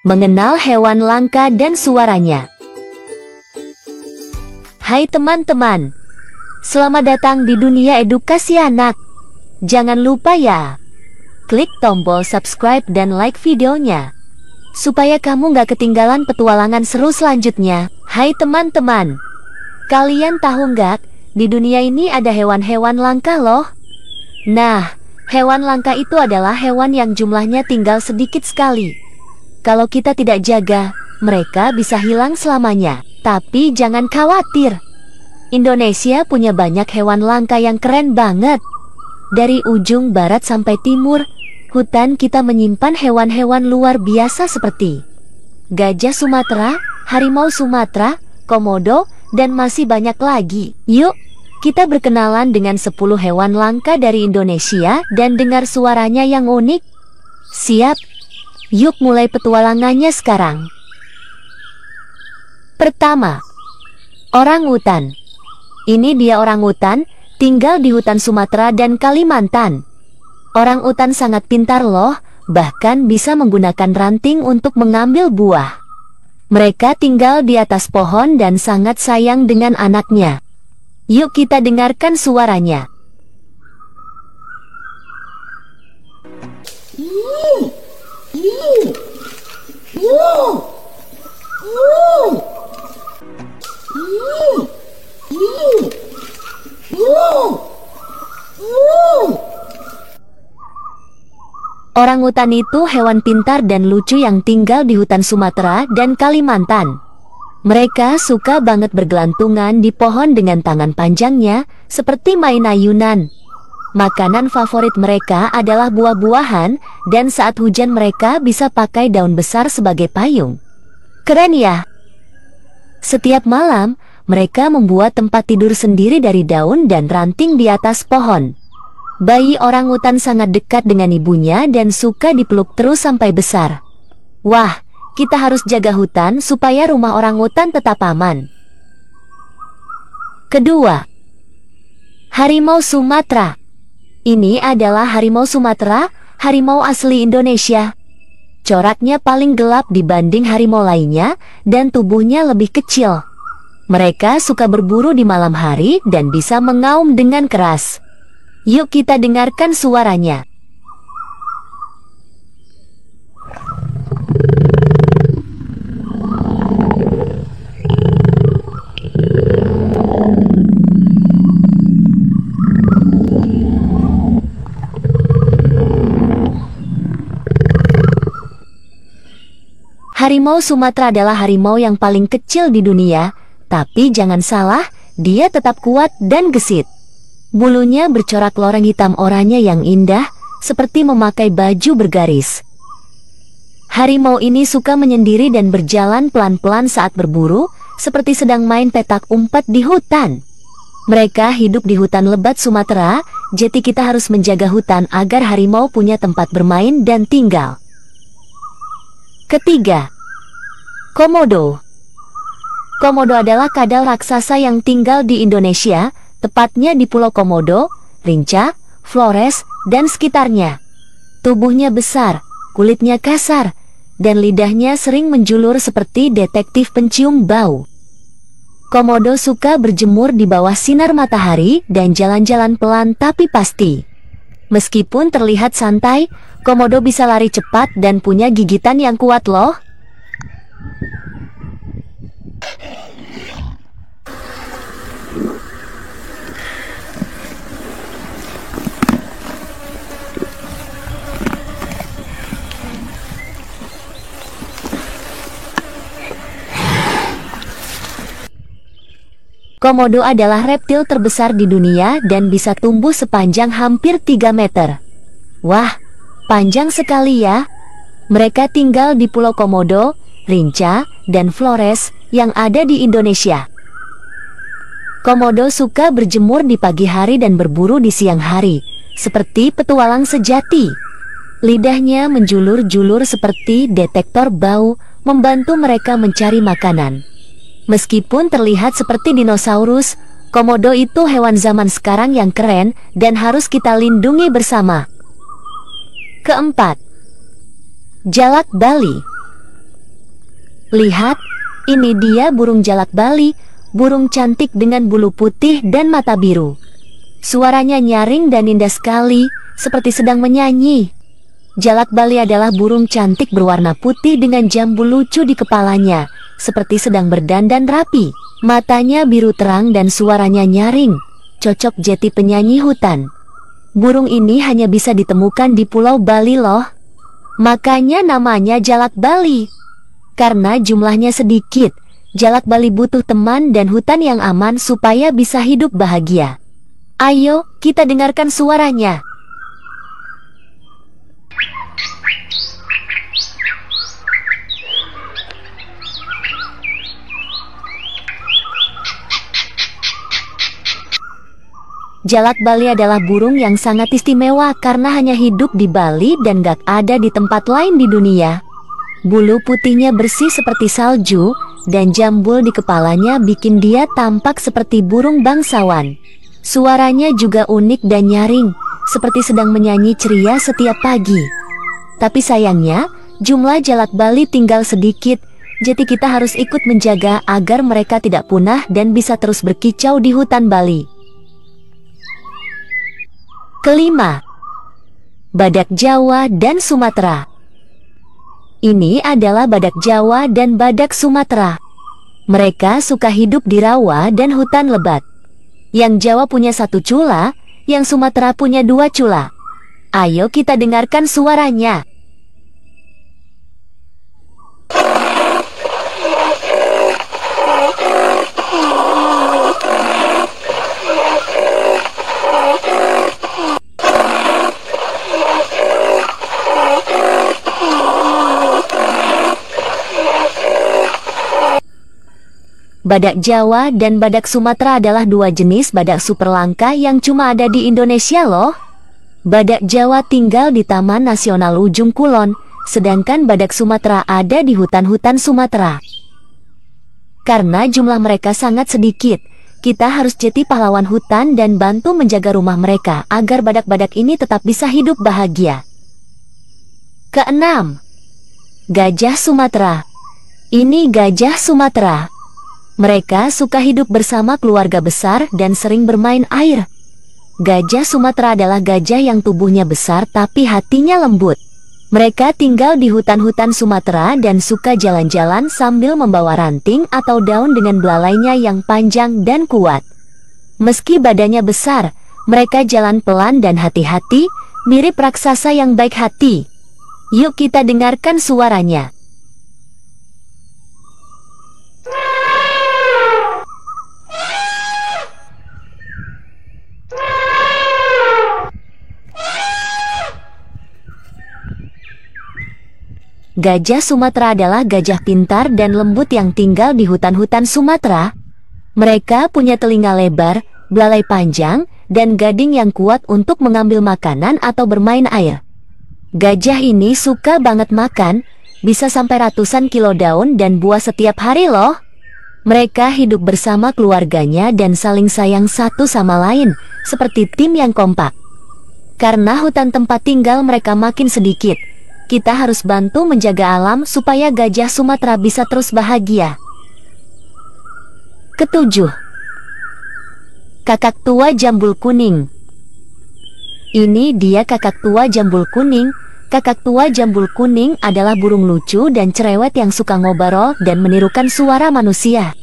Mengenal hewan langka dan suaranya. Hai teman-teman, selamat datang di dunia edukasi anak. Jangan lupa ya, klik tombol subscribe dan like videonya, supaya kamu gak ketinggalan petualangan seru selanjutnya. Hai teman-teman, kalian tahu gak, di dunia ini ada hewan-hewan langka loh. Nah, hewan langka itu adalah hewan yang jumlahnya tinggal sedikit sekali. Kalau kita tidak jaga, mereka bisa hilang selamanya. Tapi jangan khawatir, Indonesia punya banyak hewan langka yang keren banget. Dari ujung barat sampai timur, hutan kita menyimpan hewan-hewan luar biasa seperti gajah Sumatera, harimau Sumatera, komodo, dan masih banyak lagi. Yuk, kita berkenalan dengan 10 hewan langka dari Indonesia dan dengar suaranya yang unik. Siap? Yuk mulai petualangannya sekarang. Pertama, orangutan. Ini dia orangutan, tinggal di hutan Sumatera dan Kalimantan. Orangutan sangat pintar loh, bahkan bisa menggunakan ranting untuk mengambil buah. Mereka tinggal di atas pohon dan sangat sayang dengan anaknya. Yuk kita dengarkan suaranya. Orangutan itu hewan pintar dan lucu yang tinggal di hutan Sumatera dan Kalimantan. Mereka suka banget bergelantungan di pohon dengan tangan panjangnya, seperti main ayunan. Makanan favorit mereka adalah buah-buahan, dan saat hujan mereka bisa pakai daun besar sebagai payung. Keren ya? Setiap malam, mereka membuat tempat tidur sendiri dari daun dan ranting di atas pohon. Bayi orangutan sangat dekat dengan ibunya dan suka dipeluk terus sampai besar. Wah, kita harus jaga hutan supaya rumah orangutan tetap aman. Kedua, harimau Sumatera. Ini adalah harimau Sumatera, harimau asli Indonesia. Coraknya paling gelap dibanding harimau lainnya dan tubuhnya lebih kecil. Mereka suka berburu di malam hari dan bisa mengaum dengan keras. Yuk kita dengarkan suaranya. Harimau Sumatera adalah harimau yang paling kecil di dunia, tapi jangan salah, dia tetap kuat dan gesit. Bulunya bercorak loreng hitam oranye yang indah, seperti memakai baju bergaris. Harimau ini suka menyendiri dan berjalan pelan-pelan saat berburu, seperti sedang main petak umpet di hutan. Mereka hidup di hutan lebat Sumatera, jadi kita harus menjaga hutan agar harimau punya tempat bermain dan tinggal. Ketiga, komodo. Komodo adalah kadal raksasa yang tinggal di Indonesia, tepatnya di Pulau Komodo, Rinca, Flores, dan sekitarnya. Tubuhnya besar, kulitnya kasar, dan lidahnya sering menjulur seperti detektif pencium bau. Komodo suka berjemur di bawah sinar matahari dan jalan-jalan pelan tapi pasti. Meskipun terlihat santai, komodo bisa lari cepat dan punya gigitan yang kuat loh. Komodo adalah reptil terbesar di dunia dan bisa tumbuh sepanjang hampir 3 meter. Wah, panjang sekali ya. Mereka tinggal di Pulau Komodo, Rinca, dan Flores yang ada di Indonesia. Komodo suka berjemur di pagi hari dan berburu di siang hari, seperti petualang sejati. Lidahnya menjulur-julur seperti detektor bau, membantu mereka mencari makanan. Meskipun terlihat seperti dinosaurus, komodo itu hewan zaman sekarang yang keren dan harus kita lindungi bersama. Keempat, jalak Bali. Lihat, ini dia burung jalak bali, burung cantik dengan bulu putih dan mata biru. Suaranya nyaring dan indah sekali, seperti sedang menyanyi. Jalak bali adalah burung cantik berwarna putih dengan jambu lucu di kepalanya, seperti sedang berdandan rapi. Matanya biru terang dan suaranya nyaring, cocok jadi penyanyi hutan. Burung ini hanya bisa ditemukan di Pulau Bali loh. Makanya namanya jalak bali. Karena jumlahnya sedikit, jalak bali butuh teman dan hutan yang aman supaya bisa hidup bahagia. Ayo, kita dengarkan suaranya. Jalak bali adalah burung yang sangat istimewa karena hanya hidup di Bali dan gak ada di tempat lain di dunia. Bulu putihnya bersih seperti salju, dan jambul di kepalanya bikin dia tampak seperti burung bangsawan. Suaranya juga unik dan nyaring, seperti sedang menyanyi ceria setiap pagi. Tapi sayangnya, jumlah jalak bali tinggal sedikit, jadi kita harus ikut menjaga agar mereka tidak punah dan bisa terus berkicau di hutan Bali. Kelima, badak Jawa dan Sumatera. Ini adalah badak Jawa dan badak Sumatera. Mereka suka hidup di rawa dan hutan lebat. Yang Jawa punya 1 cula, yang Sumatera punya 2 cula. Ayo kita dengarkan suaranya. Badak Jawa dan badak Sumatera adalah 2 jenis badak super langka yang cuma ada di Indonesia loh. Badak Jawa tinggal di Taman Nasional Ujung Kulon, sedangkan badak Sumatera ada di hutan-hutan Sumatera. Karena jumlah mereka sangat sedikit, kita harus jadi pahlawan hutan dan bantu menjaga rumah mereka agar badak-badak ini tetap bisa hidup bahagia. Keenam, gajah Sumatera. Ini gajah Sumatera. Mereka suka hidup bersama keluarga besar dan sering bermain air. Gajah Sumatera adalah gajah yang tubuhnya besar tapi hatinya lembut. Mereka tinggal di hutan-hutan Sumatera dan suka jalan-jalan sambil membawa ranting atau daun dengan belalainya yang panjang dan kuat. Meski badannya besar, mereka jalan pelan dan hati-hati, mirip raksasa yang baik hati. Yuk kita dengarkan suaranya. Gajah Sumatera adalah gajah pintar dan lembut yang tinggal di hutan-hutan Sumatera. Mereka punya telinga lebar, belalai panjang, dan gading yang kuat untuk mengambil makanan atau bermain air. Gajah ini suka banget makan, bisa sampai ratusan kilo daun dan buah setiap hari loh. Mereka hidup bersama keluarganya dan saling sayang satu sama lain, seperti tim yang kompak. Karena hutan tempat tinggal mereka makin sedikit, kita harus bantu menjaga alam supaya gajah Sumatera bisa terus bahagia. Ketujuh, kakak tua jambul kuning. Ini dia kakak tua jambul kuning. Kakak tua jambul kuning adalah burung lucu dan cerewet yang suka ngobrol dan menirukan suara manusia.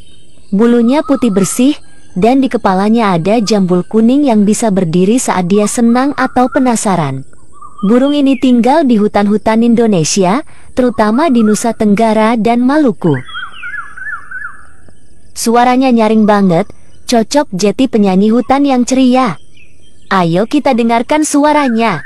Bulunya putih bersih, dan di kepalanya ada jambul kuning yang bisa berdiri saat dia senang atau penasaran. Burung ini tinggal di hutan-hutan Indonesia, terutama di Nusa Tenggara dan Maluku. Suaranya nyaring banget, cocok jadi penyanyi hutan yang ceria. Ayo kita dengarkan suaranya.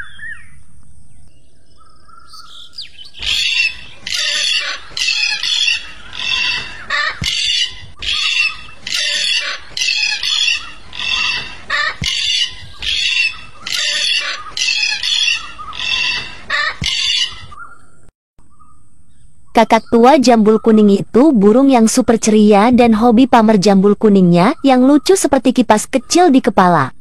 Kakak tua jambul kuning itu burung yang super ceria dan hobi pamer jambul kuningnya yang lucu seperti kipas kecil di kepala.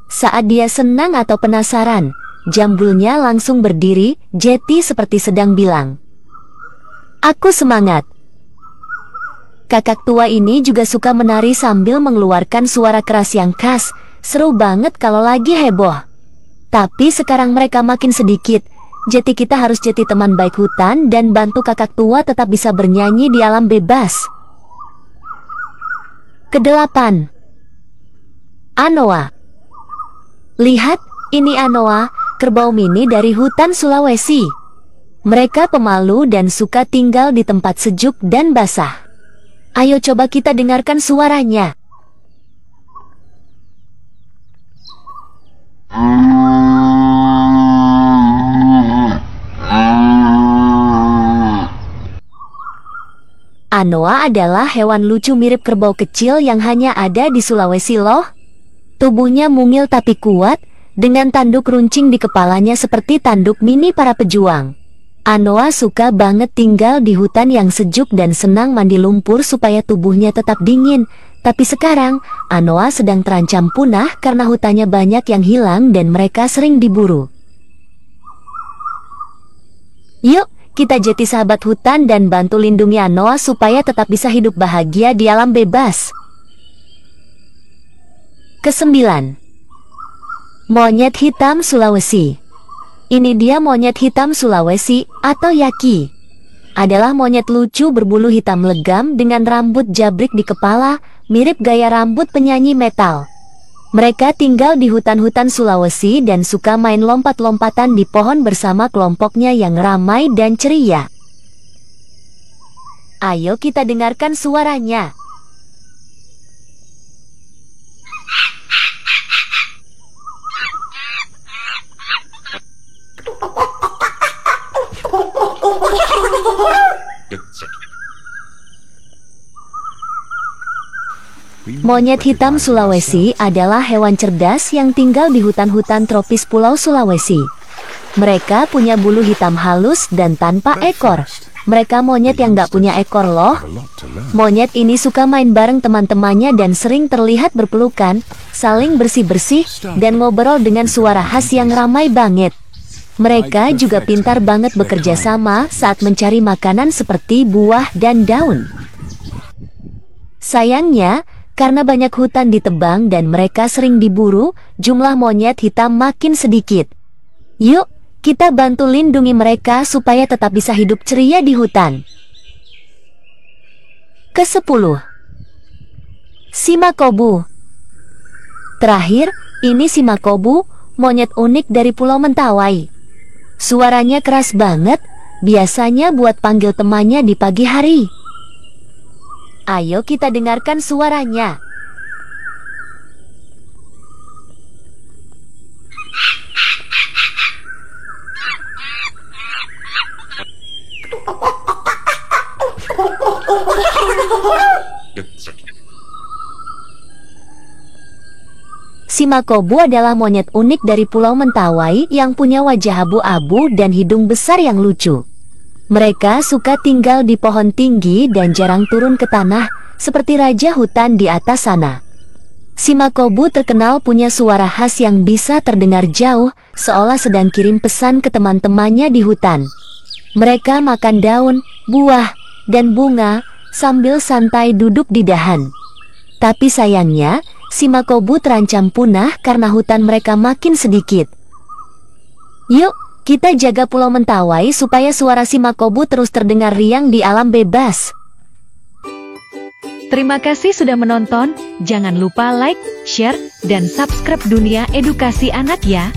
Saat dia senang atau penasaran, jambulnya langsung berdiri, jeti seperti sedang bilang, "Aku semangat." Kakak tua ini juga suka menari sambil mengeluarkan suara keras yang khas. Seru banget kalau lagi heboh. Tapi sekarang mereka makin sedikit. Jadi kita harus jadi teman baik hutan dan bantu kakak tua tetap bisa bernyanyi di alam bebas. Kedelapan, Anoa. Lihat, ini Anoa, kerbau mini dari hutan Sulawesi. Mereka pemalu dan suka tinggal di tempat sejuk dan basah. Ayo coba kita dengarkan suaranya. Anoa adalah hewan lucu mirip kerbau kecil yang hanya ada di Sulawesi loh. Tubuhnya mungil tapi kuat, dengan tanduk runcing di kepalanya seperti tanduk mini para pejuang. Anoa suka banget tinggal di hutan yang sejuk dan senang mandi lumpur supaya tubuhnya tetap dingin. Tapi sekarang, Anoa sedang terancam punah karena hutannya banyak yang hilang dan mereka sering diburu. Yuk, kita jadi sahabat hutan dan bantu lindungi Anoa supaya tetap bisa hidup bahagia di alam bebas. Kesembilan, monyet hitam Sulawesi. Ini dia monyet hitam Sulawesi atau Yaki. Adalah monyet lucu berbulu hitam legam dengan rambut jabrik di kepala, mirip gaya rambut penyanyi metal. Mereka tinggal di hutan-hutan Sulawesi dan suka main lompat-lompatan di pohon bersama kelompoknya yang ramai dan ceria. Ayo kita dengarkan suaranya. Monyet hitam Sulawesi adalah hewan cerdas yang tinggal di hutan-hutan tropis Pulau Sulawesi. Mereka punya bulu hitam halus dan tanpa ekor. Mereka monyet yang gak punya ekor loh. Monyet ini suka main bareng teman-temannya dan sering terlihat berpelukan, saling bersih-bersih, dan ngobrol dengan suara khas yang ramai banget. Mereka juga pintar banget bekerja sama saat mencari makanan seperti buah dan daun. Sayangnya, karena banyak hutan ditebang dan mereka sering diburu, jumlah monyet hitam makin sedikit. Yuk, kita bantu lindungi mereka supaya tetap bisa hidup ceria di hutan. Kesepuluh, Simakobu. Terakhir, ini Simakobu, monyet unik dari Pulau Mentawai. Suaranya keras banget, biasanya buat panggil temannya di pagi hari. Ayo kita dengarkan suaranya. Simakobu adalah monyet unik dari Pulau Mentawai yang punya wajah abu-abu dan hidung besar yang lucu. Mereka suka tinggal di pohon tinggi dan jarang turun ke tanah, seperti raja hutan di atas sana. Simakobu terkenal punya suara khas yang bisa terdengar jauh, seolah sedang kirim pesan ke teman-temannya di hutan. Mereka makan daun, buah, dan bunga, sambil santai duduk di dahan. Tapi sayangnya, Simakobu terancam punah karena hutan mereka makin sedikit. Yuk, kita jaga Pulau Mentawai supaya suara Simakobu terus terdengar riang di alam bebas. Terima kasih sudah menonton. Jangan lupa like, share, dan subscribe Dunia Edukasi Anak ya.